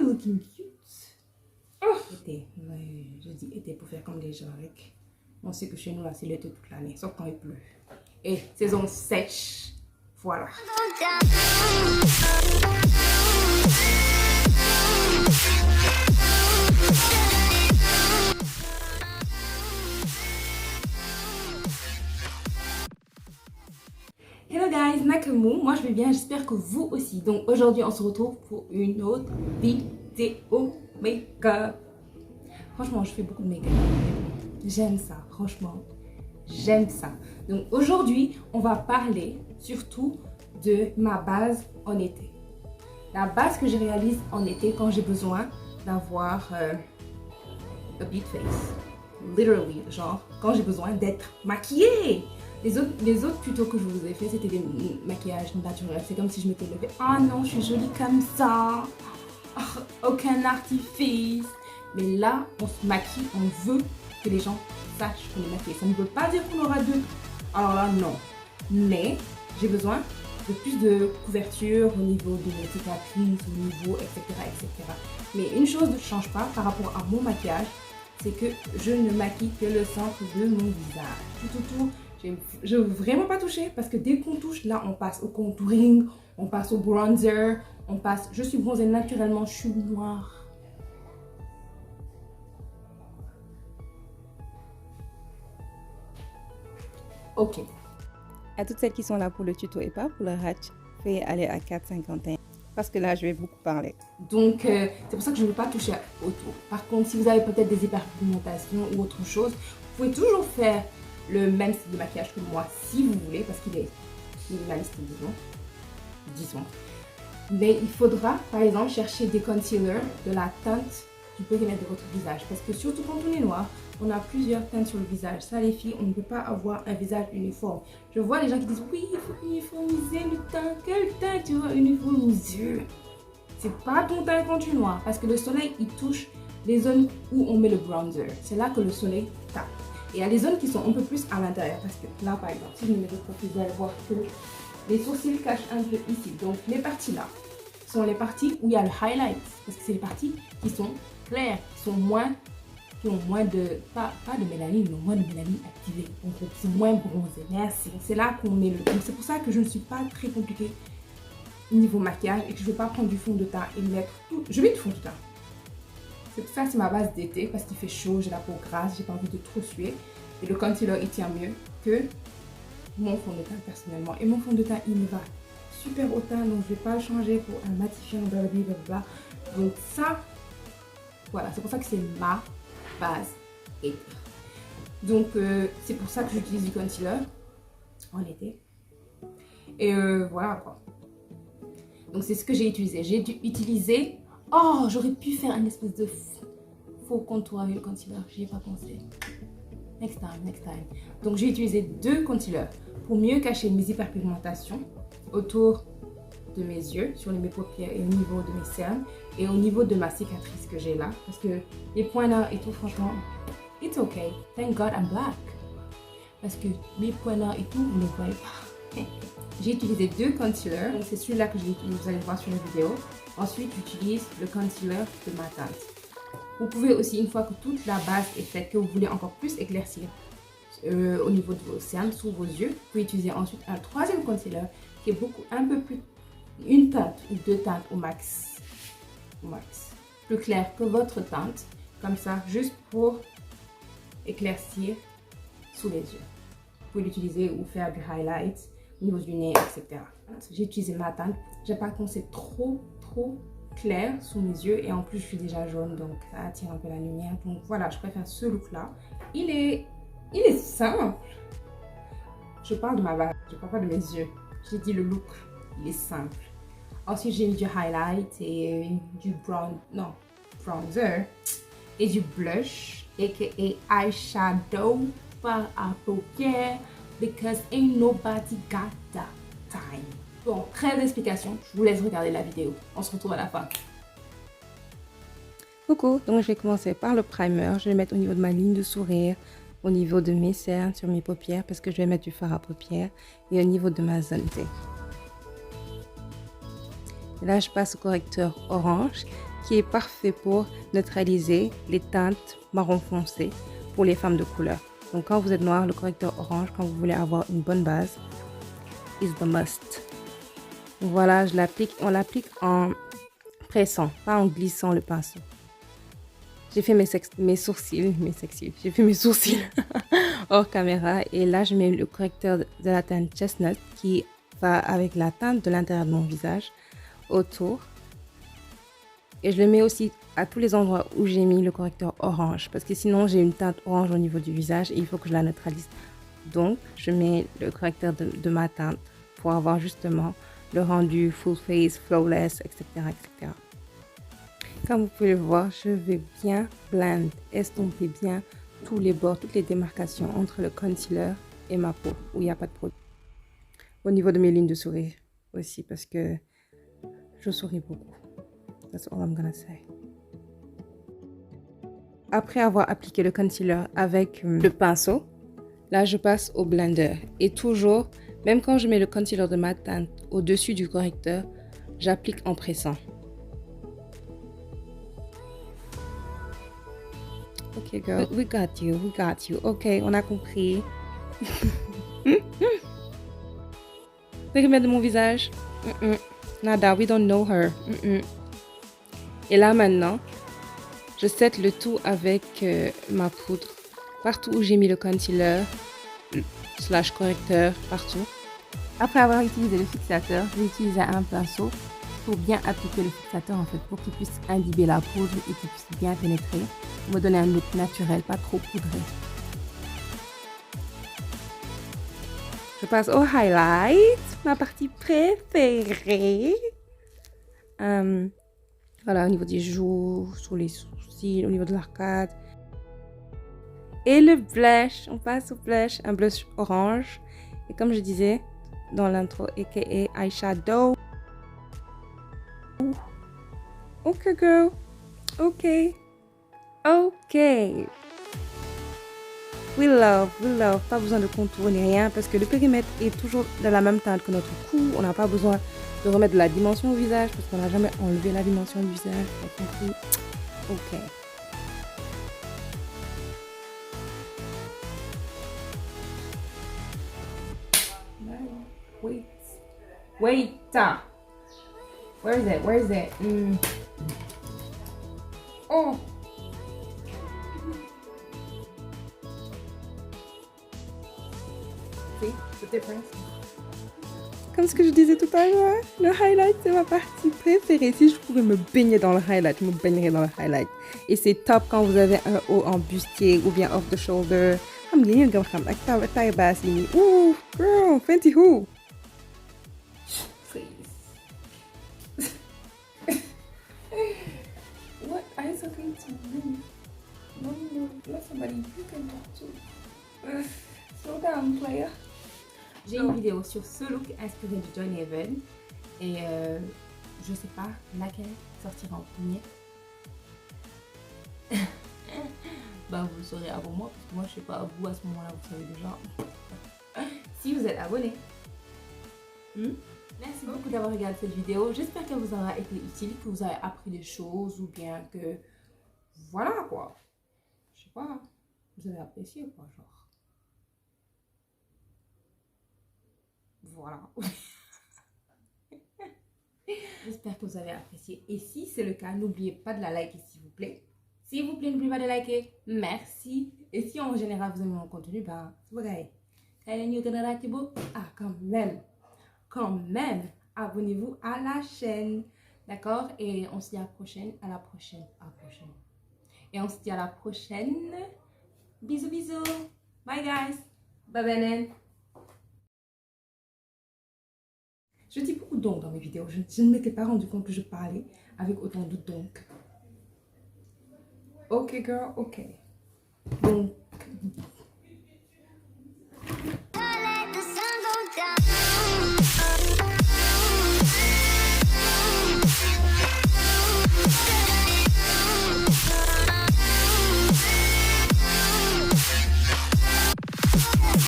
looking cute. Oh, été. Je dis été pour faire comme les gens avec. On sait que chez nous, là, c'est l'été toute l'année, sauf quand il pleut. Et saison sèche. Voilà. Hello guys, Nakamou, moi je vais bien, j'espère que vous aussi. Donc aujourd'hui on se retrouve pour une autre vidéo make-up. Franchement je fais beaucoup de make-up, j'aime ça, franchement, j'aime ça. Donc aujourd'hui on va parler surtout de ma base en été. La base que je réalise en été quand j'ai besoin d'avoir a beat face. Literally, genre quand j'ai besoin d'être maquillée. Les autres tutos que je vous ai fait, c'était des maquillages naturels. C'est comme si je m'étais levée. Ah non, je suis jolie comme ça. Oh, aucun artifice. Mais là, on se maquille, on veut que les gens sachent qu'on est maquillée. Ça ne veut pas dire qu'on aura deux. Alors là, non. Mais j'ai besoin de plus de couverture au niveau de mes cicatrices, au niveau, etc., etc. Mais une chose ne change pas par rapport à mon maquillage, c'est que je ne maquille que le centre de mon visage. Tout. Je veux vraiment pas toucher parce que dès qu'on touche, là, on passe au contouring, on passe au bronzer, on passe... Je suis bronzée naturellement, je suis noire. Ok. À toutes celles qui sont là pour le tuto et pas pour le hatch, faites aller à 4,51 parce que là, je vais beaucoup parler. Donc, c'est pour ça que je ne veux pas toucher autour. Par contre, si vous avez peut-être des hyperpigmentations ou autre chose, vous pouvez toujours faire le même style de maquillage que moi si vous voulez parce qu'il est minimaliste, disons. Mais il faudra par exemple chercher des concealers de la teinte du périmètre de votre visage parce que surtout quand on est noir, on a plusieurs teintes sur le visage. Ça les filles, on ne peut pas avoir un visage uniforme. Je vois les gens qui disent oui, il faut uniformiser le teint. Quel teint tu vas uniformiser? C'est pas ton teint quand tu es noir parce que le soleil il touche les zones où on met le bronzer. C'est là que le soleil tape. Et il y a des zones qui sont un peu plus à l'intérieur parce que là par exemple, si je me mets de profil, vous allez voir que les sourcils cachent un peu ici. Donc les parties là sont les parties où il y a le highlight parce que c'est les parties qui sont claires, qui ont moins de, pas de mélanine, mais moins de mélanine activée. Donc c'est moins bronzé. Merci. C'est là qu'on met le... Donc c'est pour ça que je ne suis pas très compliquée niveau maquillage et que je ne vais pas prendre du fond de teint et mettre tout. Je mets du fond de teint. C'est pour ça que c'est ma base d'été parce qu'il fait chaud, j'ai la peau grasse, j'ai pas envie de trop suer. Et le concealer il tient mieux que mon fond de teint personnellement. Et mon fond de teint il me va super au teint donc je vais pas le changer pour un matifiant blablabla. Donc ça, voilà, c'est pour ça que c'est ma base été. Donc c'est pour ça que j'utilise du concealer en été. Et voilà quoi. Donc c'est ce que j'ai utilisé. J'ai dû utiliser... Oh, j'aurais pu faire un espèce de faux contour avec le concealer. J'y ai pas pensé. Next time. Donc j'ai utilisé deux concealers pour mieux cacher mes hyperpigmentations autour de mes yeux, sur mes paupières et au niveau de mes cernes et au niveau de ma cicatrice que j'ai là. Parce que les points là et tout, franchement, it's okay. Thank God I'm black. Parce que mes points là et tout, vous ne voyez pas. J'ai utilisé deux concealers. Donc c'est celui-là que vous allez voir sur la vidéo. Ensuite, j'utilise le concealer de ma teinte. Vous pouvez aussi, une fois que toute la base est faite, que vous voulez encore plus éclaircir au niveau de vos cernes, sous vos yeux, vous pouvez utiliser ensuite un troisième concealer qui est un peu plus, une teinte ou deux teintes au max, plus clair que votre teinte, comme ça, juste pour éclaircir sous les yeux. Vous pouvez l'utiliser ou faire du highlight au niveau du nez, etc. J'ai utilisé ma teinte. J'ai pas qu'on c'est trop clair sous mes yeux et en plus je suis déjà jaune donc ça attire un peu la lumière. Donc voilà, je préfère ce look là. Il est simple. Je parle de ma base, je parle pas de mes yeux. J'ai dit le look, il est simple. Ensuite j'ai mis du highlight et du bronzer et du blush aka eyeshadow par à paupières because ain't nobody got that time. Bon, trêve d'explication, je vous laisse regarder la vidéo. On se retrouve à la fin. Coucou, donc je vais commencer par le primer. Je vais mettre au niveau de ma ligne de sourire, au niveau de mes cernes, sur mes paupières, parce que je vais mettre du fard à paupières, et au niveau de ma zone T. Là, je passe au correcteur orange qui est parfait pour neutraliser les teintes marron foncé pour les femmes de couleur. Donc quand vous êtes noir, le correcteur orange, quand vous voulez avoir une bonne base, is the must. Voilà, on l'applique en pressant, pas en glissant le pinceau. J'ai fait mes sourcils, j'ai fait mes sourcils hors caméra et là je mets le correcteur de la teinte chestnut qui va avec la teinte de l'intérieur de mon visage autour. Et je le mets aussi à tous les endroits où j'ai mis le correcteur orange parce que sinon j'ai une teinte orange au niveau du visage et il faut que je la neutralise. Donc je mets le correcteur de ma teinte pour avoir justement le rendu full face, flawless, etc., etc. Comme vous pouvez le voir, je vais bien blend, estomper bien tous les bords, toutes les démarcations entre le concealer et ma peau où il n'y a pas de produit. Au niveau de mes lignes de sourire aussi parce que je souris beaucoup. That's all I'm gonna say. Après avoir appliqué le concealer avec le pinceau, là je passe au blender. Et toujours, même quand je mets le concealer de ma teinte au-dessus du correcteur, j'applique en pressant. Ok girl, we got you. Ok, on a compris. Périmètre de mon visage. Nada, we don't know her. Et là maintenant, je set le tout avec ma poudre. Partout où j'ai mis le concealer, slash correcteur, partout. Après avoir utilisé le fixateur, j'ai utilisé un pinceau pour bien appliquer le fixateur en fait, pour qu'il puisse imbiber la poudre et qu'il puisse bien pénétrer. Pour me donner un look naturel, pas trop poudré. Je passe au highlight, ma partie préférée. Voilà, au niveau des joues, sur les sourcils, au niveau de l'arcade. Et le blush, on passe au blush, un blush orange. Et comme je disais dans l'intro, aka eyeshadow. Ok girl, ok. We love, pas besoin de contour ni rien parce que le périmètre est toujours de la même teinte que notre cou. On n'a pas besoin de remettre de la dimension au visage parce qu'on n'a jamais enlevé la dimension du visage. Ok. Wait. Where is it? Oh. See the difference? Comme ce que je disais tout à l'heure, le highlight c'est ma partie préférée. Si je pouvais me baigner dans le highlight, je me baignerais dans le highlight. Et c'est top quand vous avez un haut en bustier ou bien off the shoulder. Ouh, girl, Fenty who? What are you talking to me? No, not somebody you can talk to. Slow down, player. J'ai une vidéo sur ce look inspiré de John Evan et je sais pas laquelle sortira en premier. Bah vous le saurez avant moi parce que moi je sais pas, vous à ce moment-là vous savez déjà. Si vous êtes abonné. Merci beaucoup d'avoir regardé cette vidéo. J'espère qu'elle vous aura été utile, que vous avez appris des choses ou bien que voilà quoi. Je sais pas, vous avez apprécié quoi genre. Voilà. J'espère que vous avez apprécié. Et si c'est le cas, n'oubliez pas de la liker s'il vous plaît. S'il vous plaît, n'oubliez pas de liker. Merci. Et si en général vous aimez mon contenu, ben, c'est vrai. Ah, quand même, abonnez-vous à la chaîne. D'accord? Et on se dit à la prochaine, Et on se dit à la prochaine. Bisous, bisous. Bye, guys. Bye, bye. Je dis beaucoup donc dans mes vidéos. Je ne m'étais pas rendu compte que je parlais avec autant de donc. Ok, girl, ok. Donc.